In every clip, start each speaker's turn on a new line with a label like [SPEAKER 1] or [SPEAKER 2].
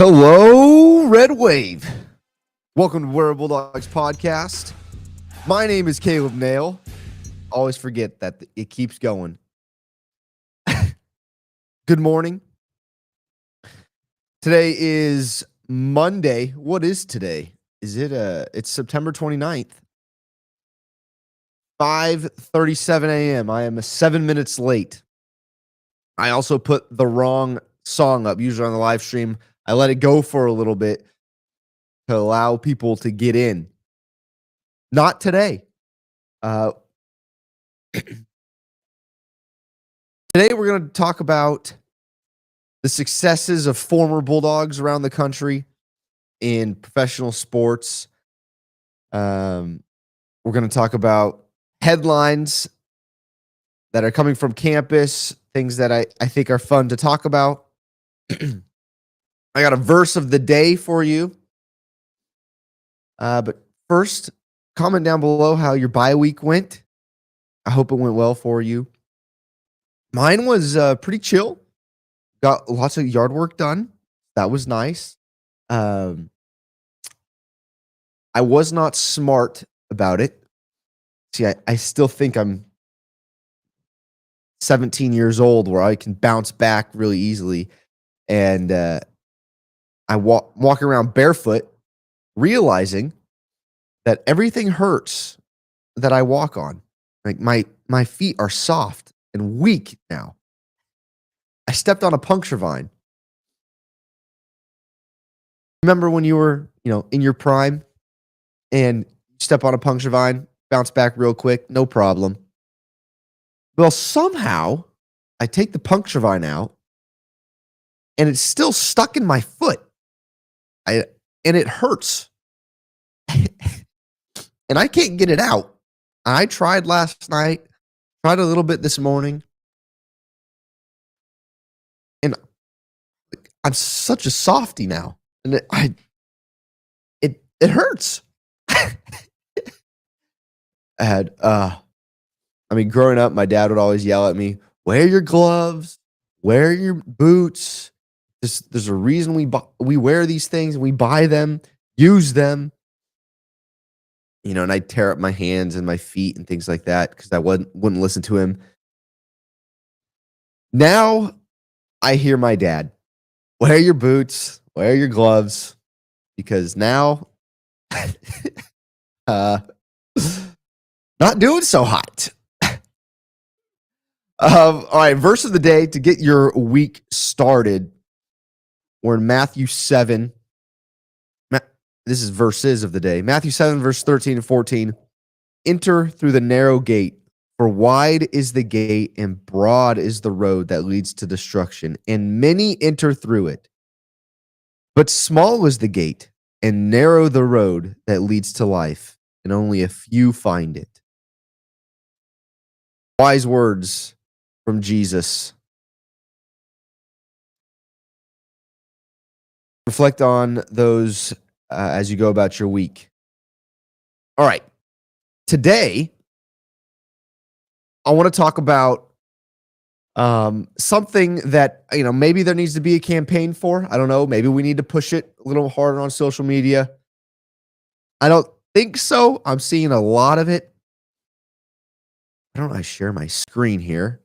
[SPEAKER 1] Hello, Red Wave. Welcome to Where Bulldogs podcast. My name is Caleb Nail. Always forget that it keeps going. Good morning. Today is Monday. What is today? It's September 29th. 5:37 a.m. I am 7 minutes late. I also put the wrong song up, usually on the live stream. I let it go for a little bit to allow people to get in. Not today. Today we're going to talk about the successes of former Bulldogs around the country in professional sports. We're going to talk about headlines that are coming from campus, things that I think are fun to talk about. I got a verse of the day for you. But first, comment down below how your bye week went. I hope it went well for you. Mine was pretty chill. Got lots of yard work done. That was nice. I was not smart about it. See, I still think I'm 17 years old where I can bounce back really easily. And I walk around barefoot, realizing that everything hurts that I walk on. Like my feet are soft and weak now. I stepped on a puncture vine. Remember when you were, in your prime and step on a puncture vine, bounce back real quick, no problem. Well, somehow I take the puncture vine out and it's still stuck in my foot. And it hurts. And I can't get it out. I tried last night, tried a little bit this morning. And I'm such a softie now. And it hurts. Growing up, my dad would always yell at me, wear your gloves, wear your boots. There's a reason we wear these things and we buy them, use them. And I'd tear up my hands and my feet and things like that because I wouldn't listen to him. Now I hear my dad, wear your boots, wear your gloves, because now not doing so hot. All right, verse of the day to get your week started. We're in Matthew 7. This is verses of the day. Matthew 7, verse 13 and 14. Enter through the narrow gate, for wide is the gate and broad is the road that leads to destruction, and many enter through it. But small is the gate and narrow the road that leads to life, and only a few find it. Wise words from Jesus. Reflect on those as you go about your week. All right. Today, I want to talk about something that, maybe there needs to be a campaign for. I don't know. Maybe we need to push it a little harder on social media. I don't think so. I'm seeing a lot of it. Why don't I share my screen here?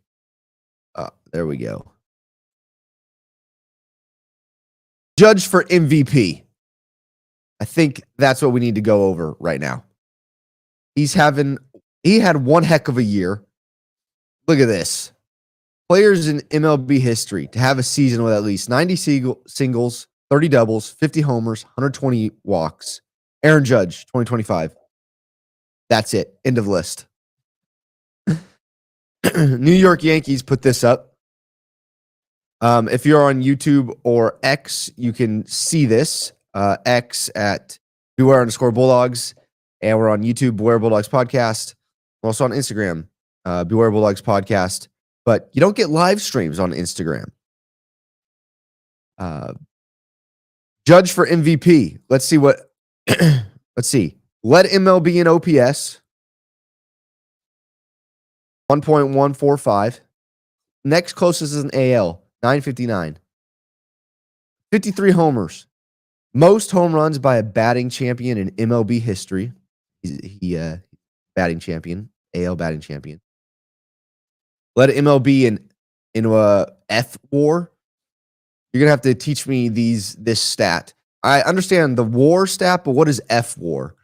[SPEAKER 1] There we go. Judge for MVP. I think that's what we need to go over right now. He had one heck of a year. Look at this. Players in MLB history to have a season with at least 90 singles, 30 doubles, 50 homers, 120 walks. Aaron Judge, 2025. That's it. End of list. New York Yankees put this up. If you're on YouTube or X, you can see this. X at Beware_Bulldogs. And we're on YouTube, Beware Bulldogs Podcast. We're also on Instagram, Beware Bulldogs Podcast. But you don't get live streams on Instagram. Judge for MVP. Let's see. Led MLB in OPS. 1.145. Next closest is an AL. 959. 53 homers. Most home runs by a batting champion in MLB history. He batting champion, AL batting champion. Led MLB in a F WAR. You're gonna have to teach me this stat. I understand the WAR stat, but what is F WAR?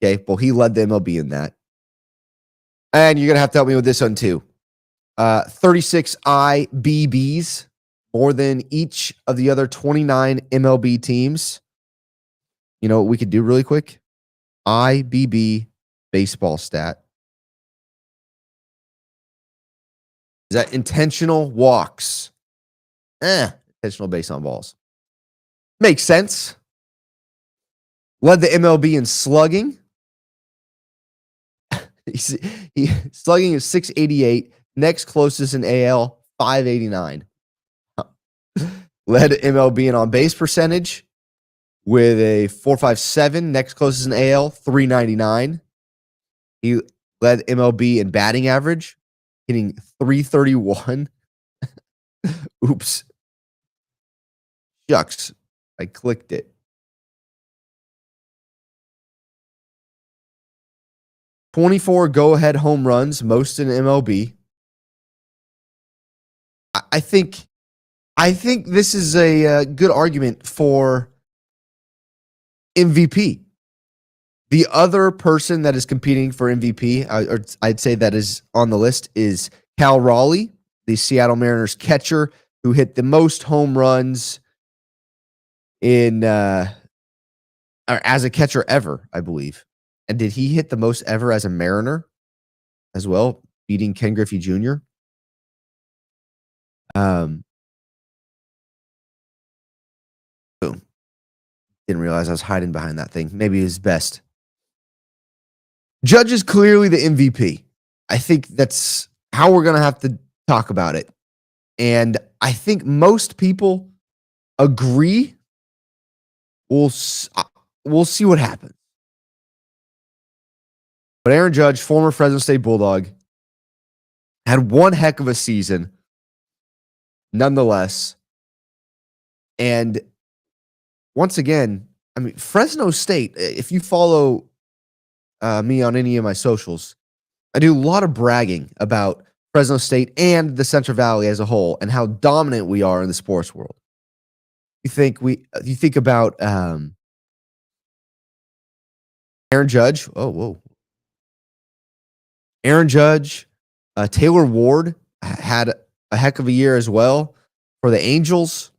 [SPEAKER 1] Okay, well, he led the MLB in that. And you're gonna have to help me with this one too. 36 IBBs, more than each of the other 29 MLB teams. You know what we could do really quick? IBB baseball stat. Is that intentional walks? Intentional base on balls. Makes sense. Led the MLB in slugging. Slugging is 688. Next closest in AL, 589. Led MLB in on base percentage with a 457. Next closest in AL, 399. He led MLB in batting average, hitting 331. Oops. Shucks. I clicked it. 24 go-ahead home runs, most in MLB. I think this is a good argument for MVP. The other person that is competing for MVP, or I'd say that is on the list, is Cal Raleigh, the Seattle Mariners catcher, who hit the most home runs in or as a catcher ever, I believe. And did he hit the most ever as a Mariner as well, beating Ken Griffey Jr.? Boom. Didn't realize I was hiding behind that thing. Maybe his best. Judge is clearly the MVP. I think that's how we're going to have to talk about it. And I think most people agree. We'll see what happens. But Aaron Judge, former Fresno State Bulldog, had one heck of a season, nonetheless. And once again, I mean, Fresno State, if you follow me on any of my socials, I do a lot of bragging about Fresno State and the Central Valley as a whole and how dominant we are in the sports world. You think about Aaron Judge. Oh, whoa. Aaron Judge, Taylor Ward had a heck of a year as well for the Angels.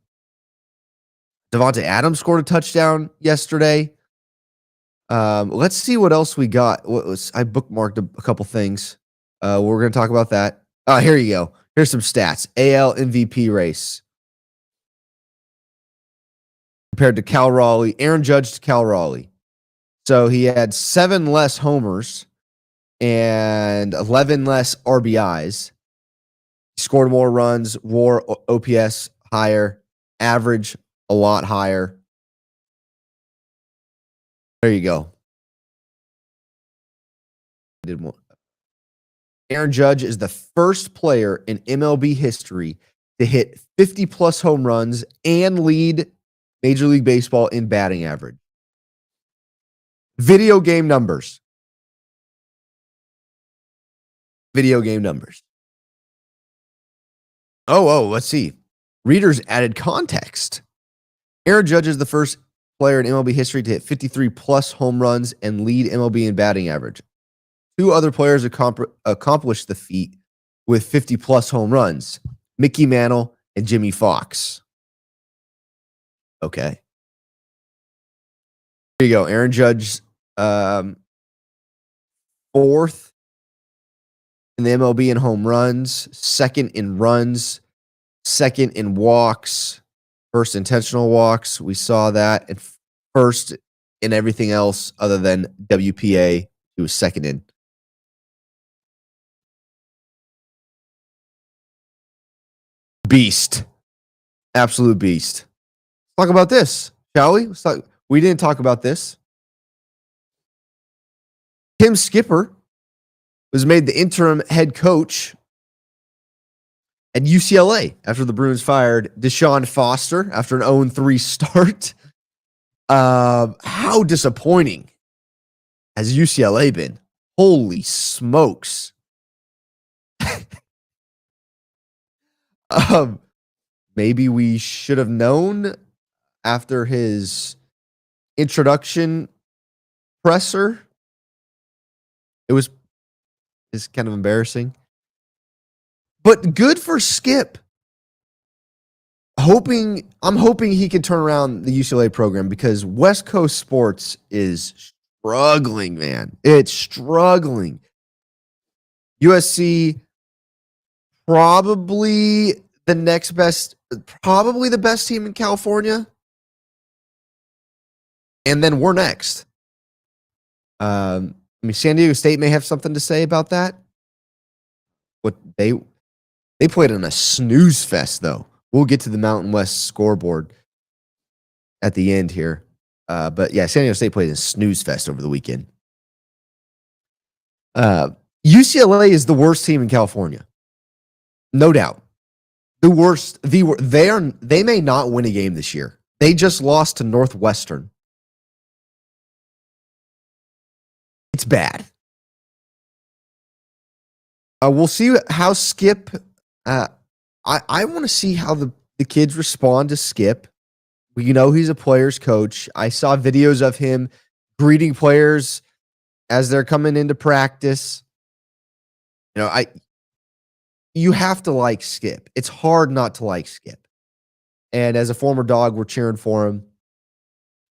[SPEAKER 1] Devontae Adams scored a touchdown yesterday. Let's see what else we got. I bookmarked a couple things. We're going to talk about that. Here you go. Here's some stats. AL MVP race. Compared to Cal Raleigh. Aaron Judge to Cal Raleigh. So he had 7 less homers and 11 less RBIs. He scored more runs, WAR, OPS higher, average a lot higher. There you go. Aaron Judge is the first player in MLB history to hit 50-plus home runs and lead Major League Baseball in batting average. Video game numbers. Oh, let's see. Readers added context. Aaron Judge is the first player in MLB history to hit 53-plus home runs and lead MLB in batting average. 2 other players accomplished the feat with 50-plus home runs, Mickey Mantle and Jimmy Fox. Okay. Here you go. Aaron Judge, 4th in the MLB in home runs, 2nd in runs, 2nd in walks, 1st intentional walks. We saw that. And 1st in everything else other than WPA. He was 2nd in. Beast. Absolute beast. Let's talk about this, shall we? We didn't talk about this. Tim Skipper was made the interim head coach And UCLA, after the Bruins fired Deshaun Foster after an 0-3 start. How disappointing has UCLA been? Holy smokes. Maybe we should have known after his introduction presser. It's kind of embarrassing. But good for Skip. I'm hoping he can turn around the UCLA program because West Coast sports is struggling, man. It's struggling. USC probably the best team in California. And then we're next. San Diego State may have something to say about that. What they played in a snooze fest, though. We'll get to the Mountain West scoreboard at the end here. But yeah, San Diego State played in a snooze fest over the weekend. UCLA is the worst team in California. No doubt. The worst. They may not win a game this year. They just lost to Northwestern. It's bad. We'll see how Skip. I want to see how the kids respond to Skip. He's a player's coach. I saw videos of him greeting players as they're coming into practice. You have to like Skip. It's hard not to like Skip. And as a former Dog, we're cheering for him.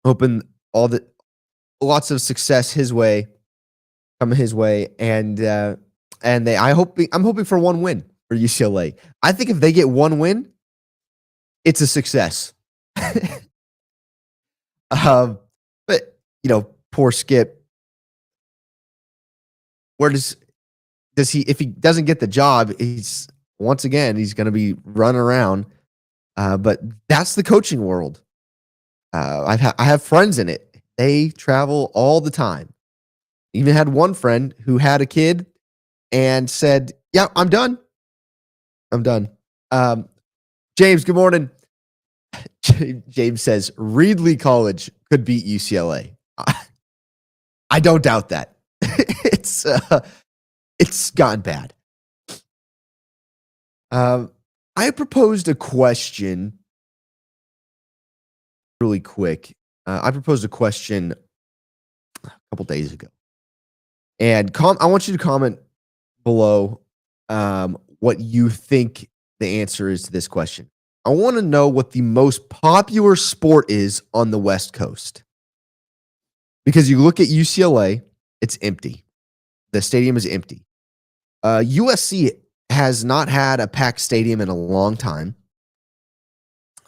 [SPEAKER 1] Hoping lots of success coming his way. And I'm hoping for one win for UCLA. I think if they get one win, it's a success. But poor Skip. Where does he? If he doesn't get the job, he's going to be running around. But that's the coaching world. I have friends in it. They travel all the time. Even had one friend who had a kid and said, "Yeah, I'm done. I'm done." James, good morning. James says Reedley College could beat UCLA. I don't doubt that. It's gotten bad. I proposed a question really quick. I proposed a question a couple days ago. And I want you to comment below what you think the answer is to this question. I want to know what the most popular sport is on the West Coast. Because you look at UCLA, it's empty. The stadium is empty. USC has not had a packed stadium in a long time.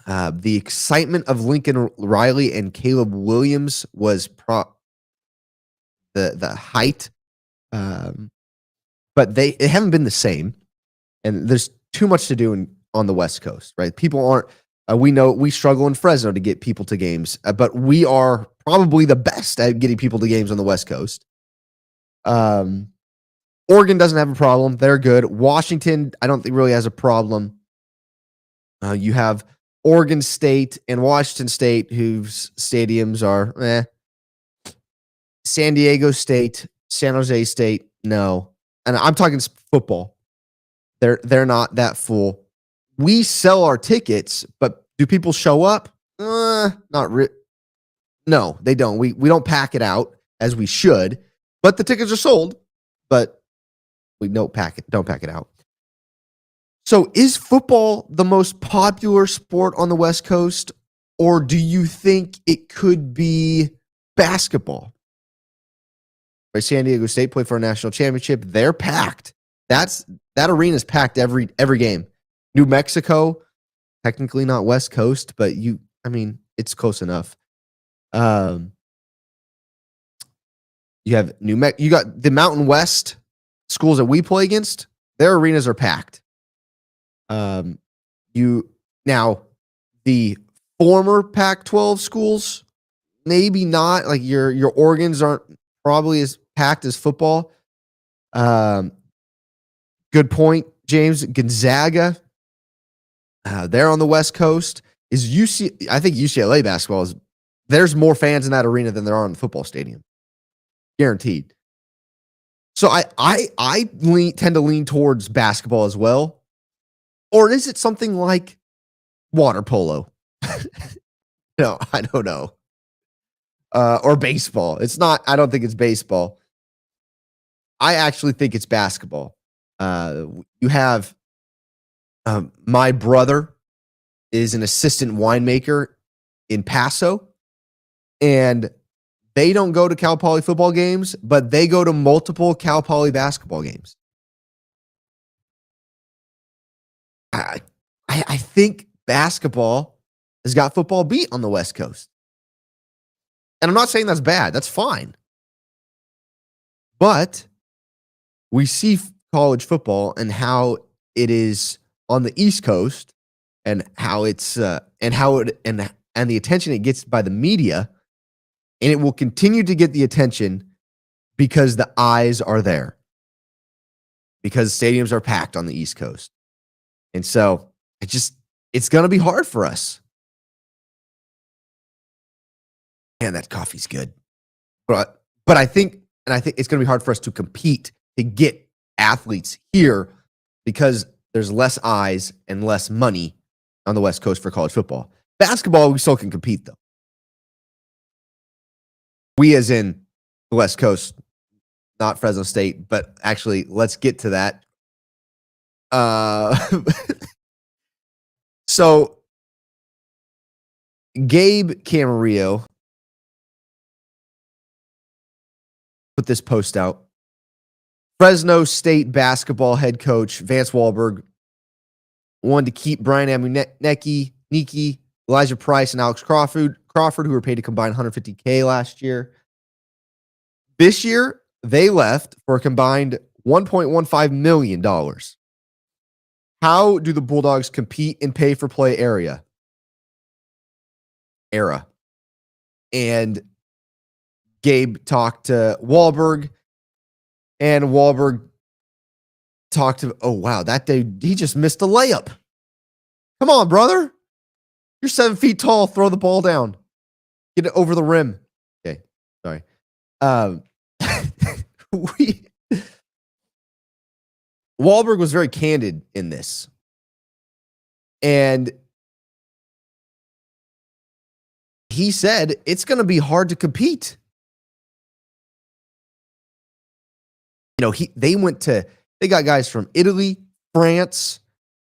[SPEAKER 1] The excitement of Lincoln Riley and Caleb Williams was the height. But they haven't been the same. And there's too much to do on the West Coast, right? People aren't, we know we struggle in Fresno to get people to games, but we are probably the best at getting people to games on the West Coast. Oregon doesn't have a problem. They're good. Washington, I don't think really has a problem. You have Oregon State and Washington State, whose stadiums are San Diego State, San Jose State, no. And I'm talking football. They're not that full. We sell our tickets, but do people show up? Not really. No, they don't. We don't pack it out as we should, but the tickets are sold. But we don't pack it out. So is football the most popular sport on the West Coast, or do you think it could be basketball? Right, San Diego State played for a national championship. They're packed. That arena's packed every game. New Mexico, technically not West Coast, but it's close enough. You have you got the Mountain West schools that we play against. Their arenas are packed. The former Pac-12 schools, maybe not. Like your Oregons aren't probably as packed as football. Good point, James. Gonzaga, There on the West Coast is UC. I think UCLA basketball is. There's more fans in that arena than there are in the football stadium, guaranteed. So I tend to lean towards basketball as well, or is it something like water polo? No, I don't know. Or baseball. It's not. I don't think it's baseball. I actually think it's basketball. You have my brother is an assistant winemaker in Paso, and they don't go to Cal Poly football games, but they go to multiple Cal Poly basketball games. I think basketball has got football beat on the West Coast. And I'm not saying that's bad. That's fine. But we see college football and how it is on the East Coast and how it's and the attention it gets by the media, and it will continue to get the attention because the eyes are there. Because stadiums are packed on the East Coast. And so it's going to be hard for us. Man, that coffee's good. But I think it's going to be hard for us to compete to get athletes here because there's less eyes and less money on the West Coast for college football. Basketball, we still can compete, though. We as in the West Coast, not Fresno State, but actually, let's get to that. So, Gabe Camarillo put this post out. Fresno State basketball head coach Vance Wahlberg wanted to keep Brian Amuneki, Elijah Price, and Alex Crawford, who were paid a combined $150K last year. This year, they left for a combined $1.15 million. How do the Bulldogs compete in pay-for-play era? And Gabe talked to Wahlberg, and Wahlberg talked to, oh, wow, that day he just missed a layup. Come on, brother. You're 7 feet tall. Throw the ball down. Get it over the rim. Okay, sorry. Wahlberg was very candid in this. And he said it's going to be hard to compete. You know, they got guys from Italy, France,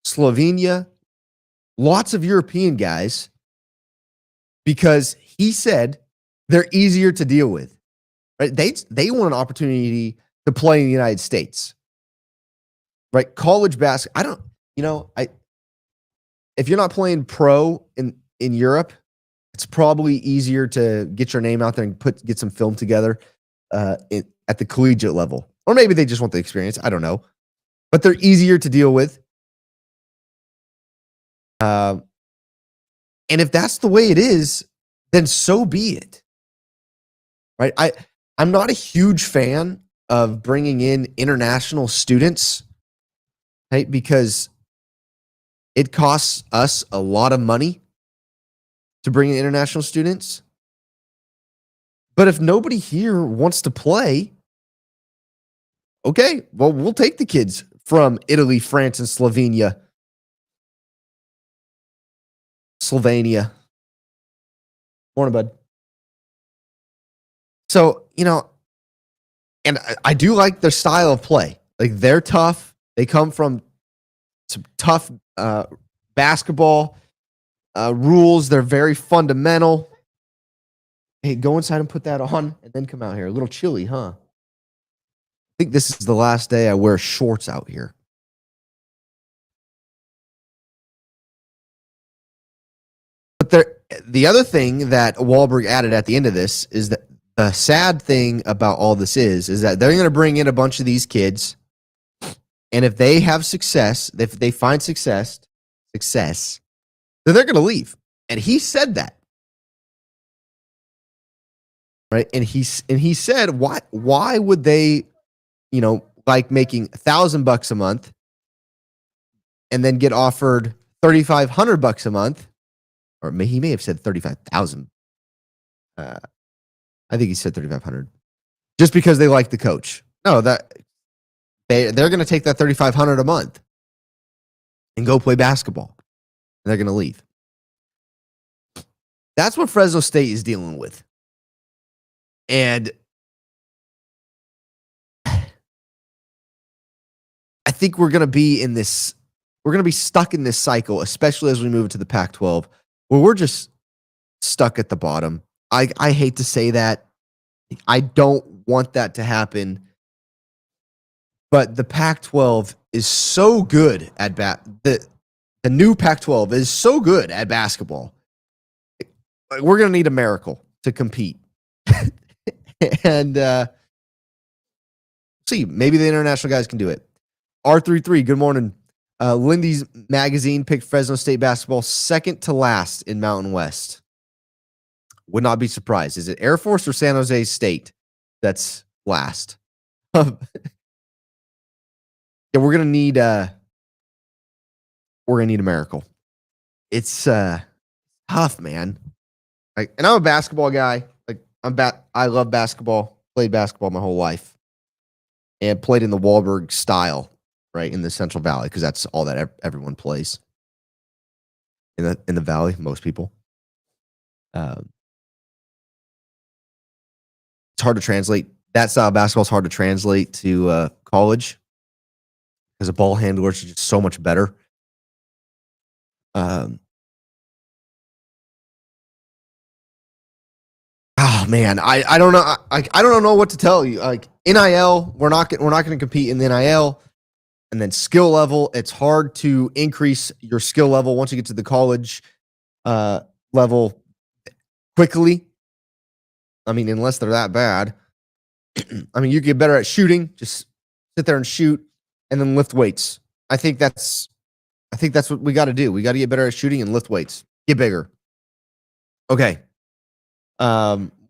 [SPEAKER 1] Slovenia, lots of European guys, because he said they're easier to deal with. Right? They want an opportunity to play in the United States. Right? College basketball. If you're not playing pro in Europe, it's probably easier to get your name out there and get some film together at the collegiate level. Or maybe they just want the experience. I don't know. But they're easier to deal with. And if that's the way it is, then so be it. Right? I'm not a huge fan of bringing in international students, right? Because it costs us a lot of money to bring in international students. But if nobody here wants to play, okay, well, we'll take the kids from Italy, France, and Slovenia. Morning, bud. So, and I do like their style of play. Like, they're tough. They come from some tough basketball rules. They're very fundamental. Hey, go inside and put that on and then come out here. A little chilly, huh? I think this is the last day I wear shorts out here. But the other thing that Wahlberg added at the end of this is that the sad thing about all this is that they're going to bring in a bunch of these kids, and if they have success, if they find success, then they're going to leave. And he said that. Right? And he said, why would they, like making $1,000 a month and then get offered $3,500 a month, or he may have said 35,000. I think he said 3,500, just because they like the coach. No, that they're going to take that 3,500 a month and go play basketball, and they're going to leave. That's what Fresno State is dealing with, and I think we're going to be in this. We're going to be stuck in this cycle, especially as we move to the Pac-12, where we're just stuck at the bottom. I hate to say that. I don't want that to happen. But the Pac-12 is so good at the new Pac-12 is so good at basketball. We're going to need a miracle to compete. And see, maybe the international guys can do it. R33, good morning. Lindy's magazine picked Fresno State basketball second to last in Mountain West. Would not be surprised. Is it Air Force or San Jose State that's last? Yeah, we're gonna need a miracle. It's tough, man. And I'm a basketball guy. I love basketball. Played basketball my whole life, and played in the Wahlberg style, right in the Central Valley, because that's all that everyone plays in the Valley. Most people. It's hard to translate. That style of basketball is hard to translate to college because the ball handlers are just so much better. Oh man, I don't know. I don't know what to tell you. Like NIL, we're not going to compete in the NIL, and then skill level. It's hard to increase your skill level once you get to the college level quickly. I mean, unless they're that bad. I mean, you get better at shooting. Just sit there and shoot, and then lift weights. I think that's what we got to do. We got to get better at shooting and lift weights. Get bigger. Okay.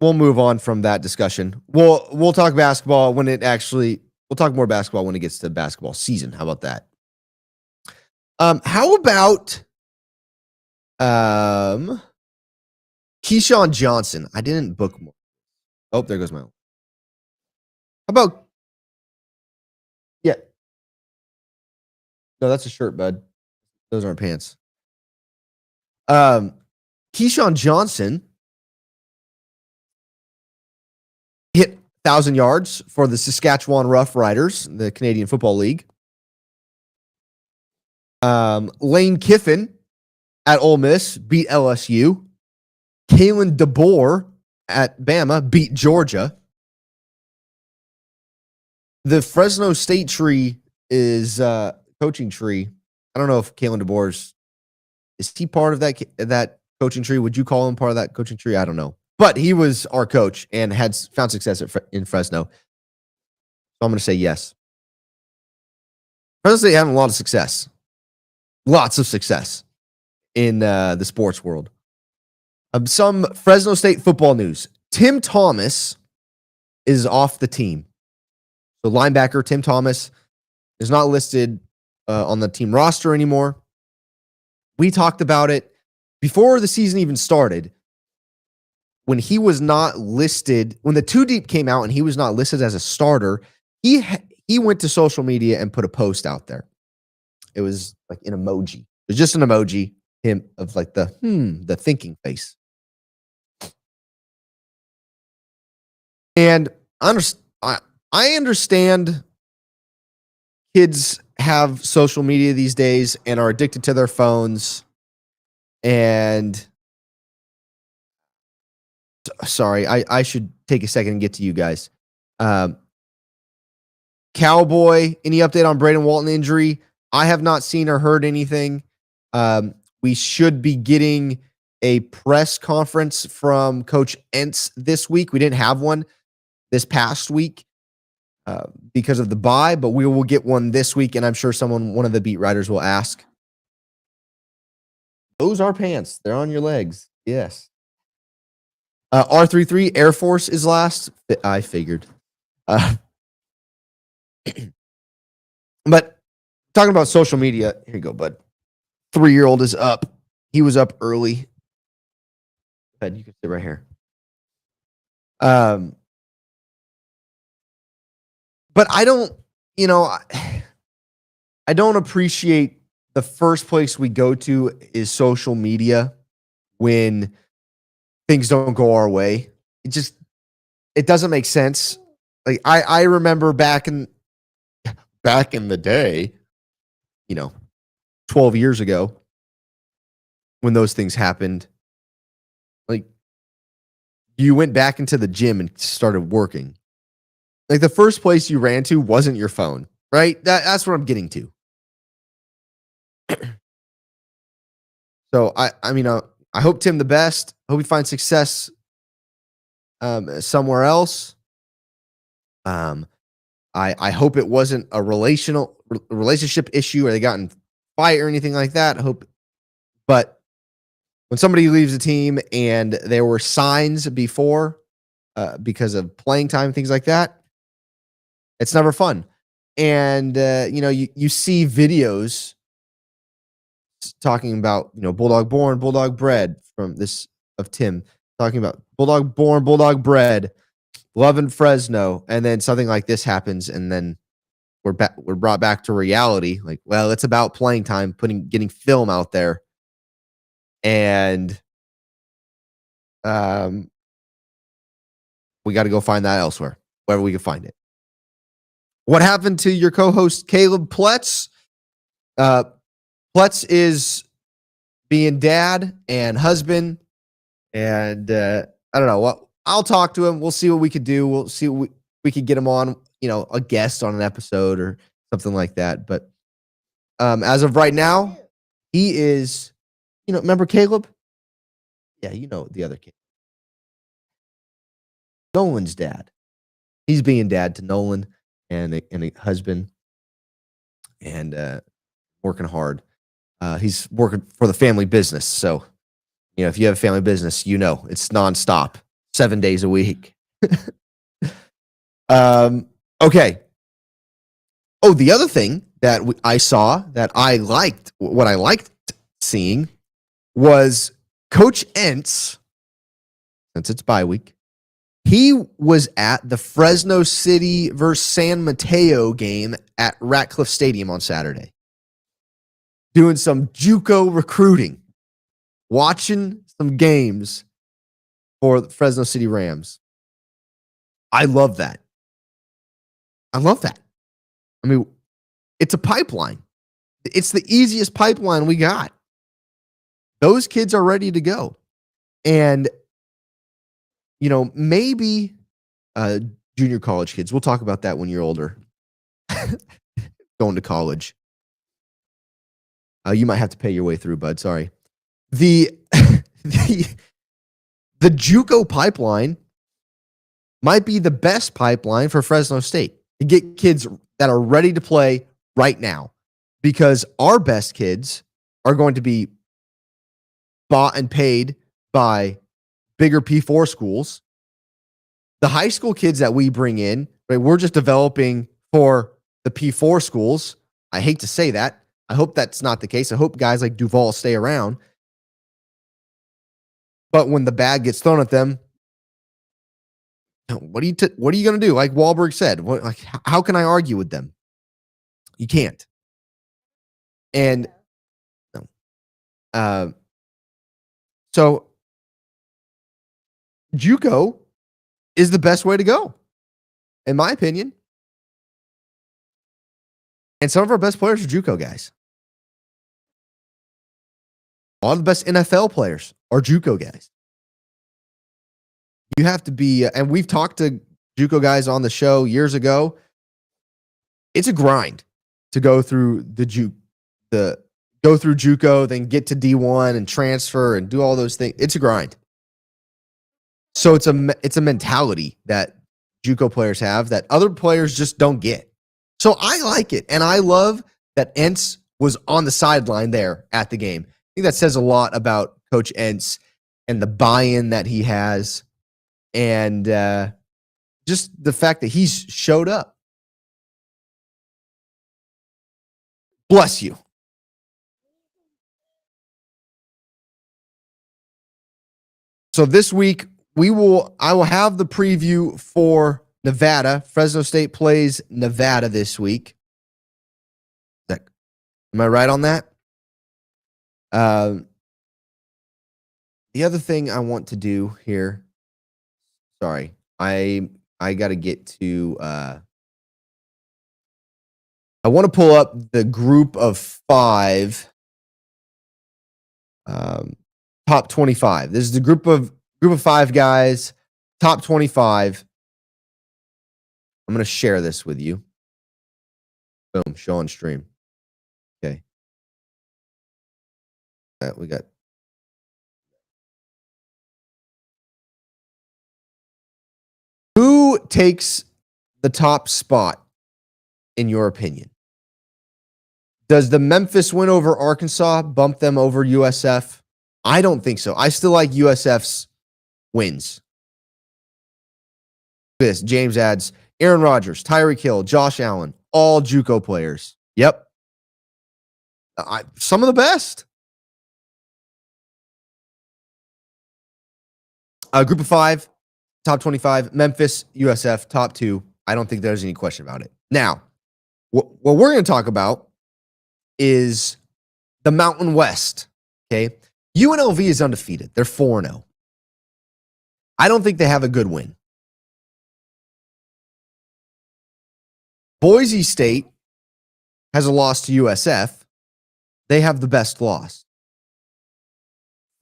[SPEAKER 1] We'll move on from that discussion. We'll talk basketball when it actually. We'll talk more basketball when it gets to basketball season. How about that? How about Keyshawn Johnson? I didn't book more. Oh, there goes my own. How about? Yeah. No, that's a shirt, bud. Those aren't pants. Keyshawn Johnson hit 1,000 yards for the Saskatchewan Roughriders, the Canadian Football League. Lane Kiffin at Ole Miss beat LSU. Kalen DeBoer at Bama beat Georgia. The Fresno State tree is coaching tree. I don't know if Kalen DeBoer is he part of that coaching tree? Would you call him part of that coaching tree? I don't know. But he was our coach and had found success in Fresno. So I'm going to say yes. Fresno State having a lot of success. Lots of success in the sports world. Some Fresno State football news. Tim Thomas is off the team. So linebacker Tim Thomas is not listed on the team roster anymore. We talked about it before the season even started. When he was not listed, when the 2 Deep came out and he was not listed as a starter, he went to social media and put a post out there. It was like an emoji. It was just an emoji, him of like the thinking face. And I understand kids have social media these days and are addicted to their phones. And sorry, I should take a second and get to you guys. Cowboy, any update on Braden Walton injury? I have not seen or heard anything. We should be getting a press conference from Coach Entz this week. We didn't have one this past week because of the bye, but we will get one this week, and I'm sure one of the beat writers will ask. Those are pants. They're on your legs. Yes. R33, Air Force is last. I figured. But talking about social media, here you go, bud. 3-year-old is up. He was up early. Ben, you can sit right here. But I don't, I don't appreciate the first place we go to is social media when things don't go our way. It doesn't make sense. Like I remember back in the day, 12 years ago when those things happened, like you went back into the gym and started working. Like the first place you ran to wasn't your phone, right? That's what I'm getting to. So I hope Tim the best. Hope he finds success somewhere else. I hope it wasn't a relationship issue or they got in a fight or anything like that. But when somebody leaves a team and there were signs before because of playing time, things like that, it's never fun. And you see videos talking about Bulldog born, Bulldog bred from this of Tim talking about Bulldog born, Bulldog bred, love in Fresno, and then something like this happens, and then we're brought back to reality. Like, well, it's about playing time, getting film out there, and we got to go find that elsewhere, wherever we can find it. What happened to your co-host Caleb Pletz? Pletz is being dad and husband, and I don't know what. I'll talk to him. We'll see what we could do. We'll see what we could get him on, a guest on an episode or something like that. But as of right now, he is, remember Caleb? Yeah, the other kid. Nolan's dad. He's being dad to Nolan and a husband and working hard. He's working for the family business. So, if you have a family business, it's nonstop, 7 days a week. Okay. Oh, the other thing that I saw that what I liked seeing was Coach Entz, since it's bye week, he was at the Fresno City versus San Mateo game at Ratcliffe Stadium on Saturday, doing some JUCO recruiting, watching some games for the Fresno City Rams. I love that. I mean, it's a pipeline. It's the easiest pipeline we got. Those kids are ready to go. And, maybe junior college kids, we'll talk about that when you're older, going to college. You might have to pay your way through, bud. Sorry. The JUCO pipeline might be the best pipeline for Fresno State to get kids that are ready to play right now, because our best kids are going to be bought and paid by bigger P4 schools. The high school kids that we bring in, right, we're just developing for the P4 schools. I hate to say that. I hope that's not the case. I hope guys like Duval stay around. But when the bag gets thrown at them, what are you going to do? Like Wahlberg said, how can I argue with them? You can't. And so JUCO is the best way to go, in my opinion. And some of our best players are JUCO guys. A lot of the best NFL players are JUCO guys. You have to be, and we've talked to JUCO guys on the show years ago. It's a grind to go through go through JUCO, then get to D1 and transfer and do all those things. It's a grind. So it's a mentality that JUCO players have that other players just don't get. So I like it, and I love that Entz was on the sideline there at the game. I think that says a lot about Coach Entz and the buy-in that he has, and just the fact that he's showed up. Bless you. So this week I will have the preview for Nevada. Fresno State plays Nevada this week. Am I right on that? The other thing I want to do here. Sorry, I got to get to. I want to pull up the group of 5. Top 25. This is the group of 5 guys. Top 25. I'm going to share this with you. Boom, show on stream. Okay. We got. Who takes the top spot, in your opinion? Does the Memphis win over Arkansas bump them over USF? I don't think so. I still like USF's wins. This James adds Aaron Rodgers, Tyreek Hill, Josh Allen, all JUCO players. Yep. Some of the best. Group of 5, top 25, Memphis, USF, top 2. I don't think there's any question about it. Now, what we're going to talk about is the Mountain West. Okay. UNLV is undefeated. They're 4-0. I don't think they have a good win. Boise State has a loss to USF. They have the best loss.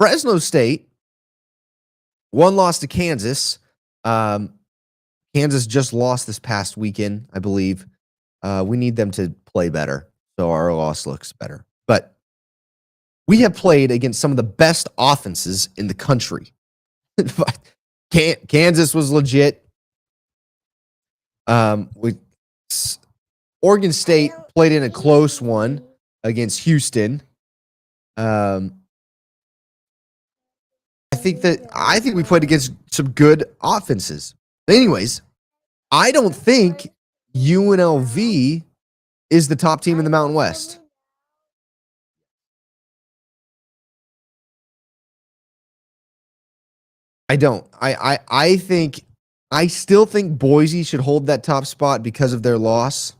[SPEAKER 1] Fresno State, 1 loss to Kansas. Kansas just lost this past weekend, I believe. We need them to play better, so our loss looks better. But we have played against some of the best offenses in the country. Kansas was legit. Oregon State played in a close one against Houston. I think we played against some good offenses. But anyways, I don't think UNLV is the top team in the Mountain West. I don't. I still think Boise should hold that top spot because of their loss.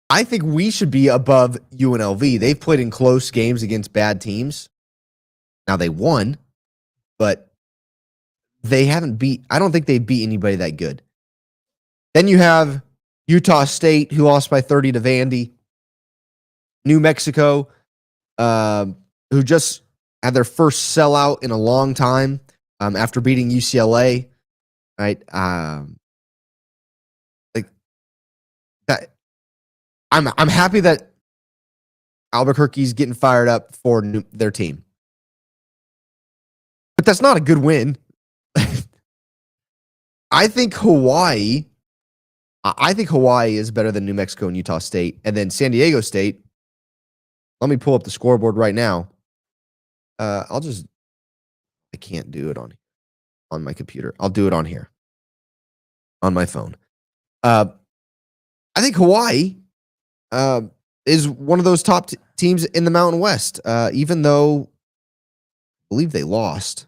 [SPEAKER 1] I think we should be above UNLV. They've played in close games against bad teams. Now they won, but they haven't beat. I don't think they beat anybody that good. Then you have Utah State, who lost by 30 to Vandy. New Mexico, who just had their first sellout in a long time after beating UCLA. Right, like that. I'm happy that Albuquerque's getting fired up for their team, but that's not a good win. I think Hawaii is better than New Mexico and Utah State, and then San Diego State. Let me pull up the scoreboard right now. I can't do it on my computer. I'll do it on here, on my phone. I think Hawaii is one of those top teams in the Mountain West, even though I believe they lost.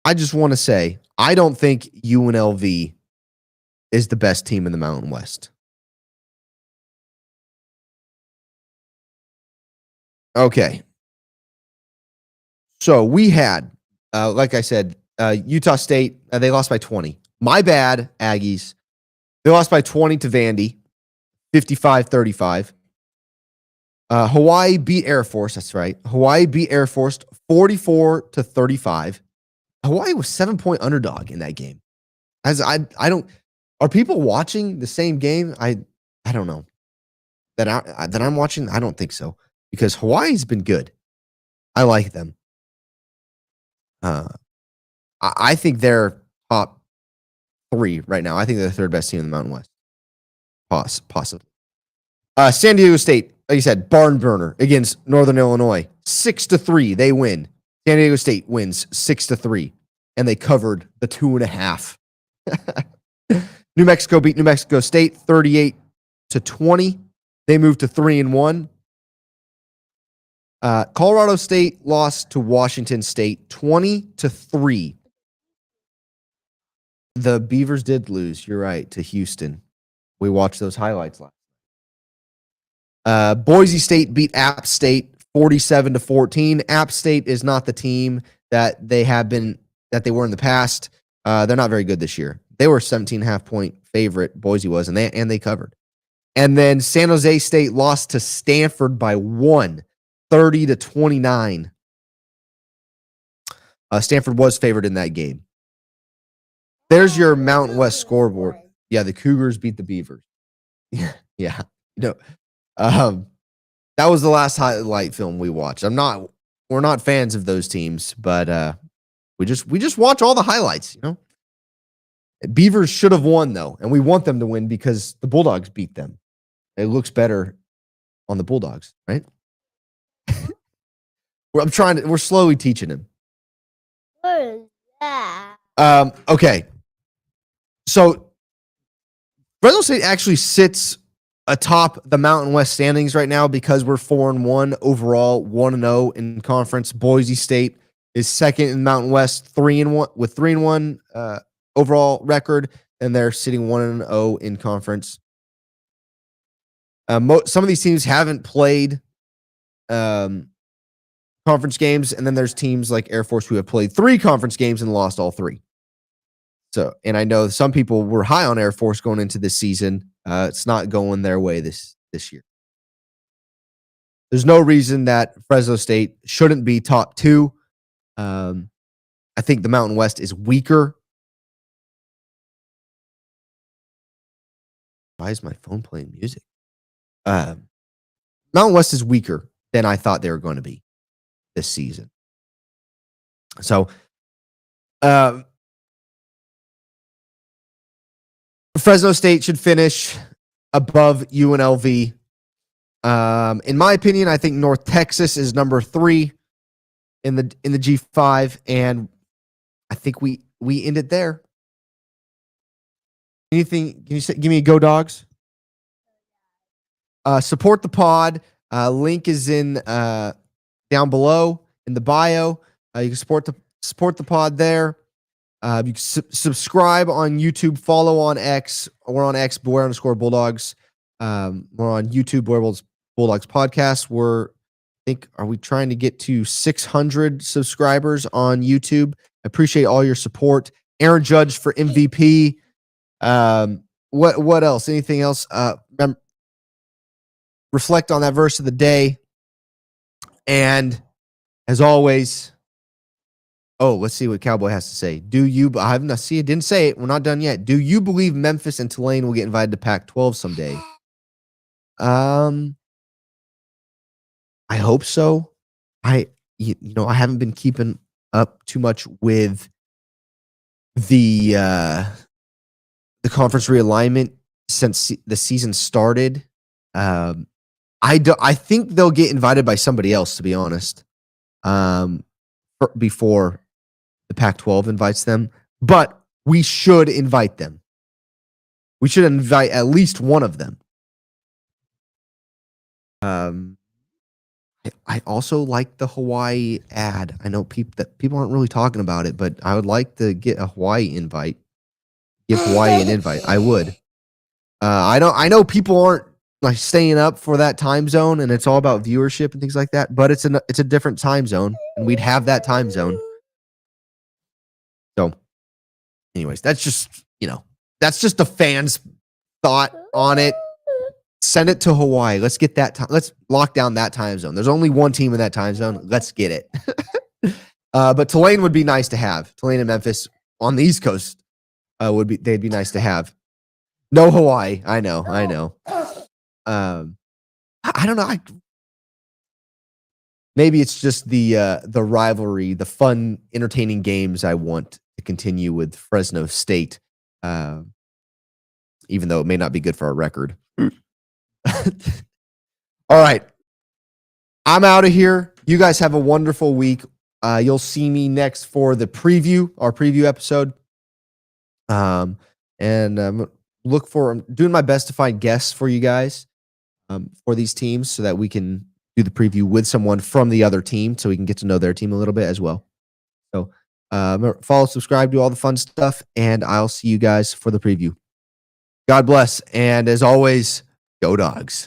[SPEAKER 1] I just want to say, I don't think UNLV is the best team in the Mountain West. Okay. So we had, like I said, Utah State, they lost by 20. My bad, Aggies. They lost by 20 to Vandy, 55-35. Hawaii beat Air Force. That's right. Hawaii beat Air Force 44-35. Hawaii was 7-point underdog in that game. Are people watching the same game? I don't know. That I'm watching, I don't think so. Because Hawaii's been good. I like them. I think they're top 3 right now. I think they're the 3rd best team in the Mountain West. Possibly. San Diego State, like you said, barn burner against Northern Illinois. 6-3, they win. San Diego State wins 6-3, and they covered the 2.5. New Mexico beat New Mexico State 38-20. They moved to 3-1. Colorado State lost to Washington State 20-3. The Beavers did lose. You're right, to Houston. We watched those highlights last. Boise State beat App State 47-14. App State is not the team that they were in the past. They're not very good this year. They were a 17.5 point favorite. Boise was, and they covered. And then San Jose State lost to Stanford by 1, 30-29. Stanford was favored in that game. There's your Mountain West scoreboard. Yeah, the Cougars beat the Beavers. Yeah. That was the last highlight film we watched. We're not fans of those teams, but we just watch all the highlights, Beavers should have won though, and we want them to win because the Bulldogs beat them. It looks better on the Bulldogs, right? We're slowly teaching him.
[SPEAKER 2] What is that?
[SPEAKER 1] Okay. So Fresno State actually sits atop the Mountain West standings right now because we're 4-1 overall, 1-0 in conference. Boise State is second in Mountain West, 3-1 with 3-1 overall record, and they're sitting 1-0 in conference. Some of these teams haven't played conference games, and then there's teams like Air Force who have played 3 conference games and lost all 3. So, and I know some people were high on Air Force going into this season. It's not going their way this year. There's no reason that Fresno State shouldn't be top 2. I think the Mountain West is weaker. Why is my phone playing music? Mountain West is weaker than I thought they were going to be this season. So, Fresno State should finish above UNLV. In my opinion, I think North Texas is number 3 in the G5, and I think we end it there. Anything? Can you give me a go, Dogs? Support the pod. Link is in down below in the bio. You can support the pod there. You can subscribe on YouTube, follow on X. We're on X, Boyer_Bulldogs. We're on YouTube, Bulldogs Podcast. Are we trying to get to 600 subscribers on YouTube? I appreciate all your support. Aaron Judge for MVP. What else? Anything else? Reflect on that verse of the day. And as always, let's see what Cowboy has to say. I didn't say it. We're not done yet. Do you believe Memphis and Tulane will get invited to Pac-12 someday? I hope so. I haven't been keeping up too much with the conference realignment since the season started. I think they'll get invited by somebody else, to be honest. Before the Pac-12 invites them, but we should invite them. We should invite at least one of them. I also like the Hawaii ad. I know people aren't really talking about it, but I would like to get a Hawaii invite. Give Hawaii an invite. I would. I know people aren't like staying up for that time zone, and it's all about viewership and things like that. But it's a different time zone, and we'd have that time zone. So, anyways, that's just the fans' thought on it. Send it to Hawaii. Let's get that time. Let's lock down that time zone. There's only one team in that time zone. Let's get it. But Tulane would be nice to have. Tulane and Memphis on the East Coast they'd be nice to have. No Hawaii. I know. I don't know. Maybe it's just the rivalry, the fun, entertaining games I want to continue with Fresno State, even though it may not be good for our record. All right. I'm out of here. You guys have a wonderful week. You'll see me next for our preview episode. And I'm doing my best to find guests for you guys. for these teams so that we can do the preview with someone from the other team so we can get to know their team a little bit as well. So follow, subscribe, do all the fun stuff, and I'll see you guys for the preview. God bless. And as always, go Dogs.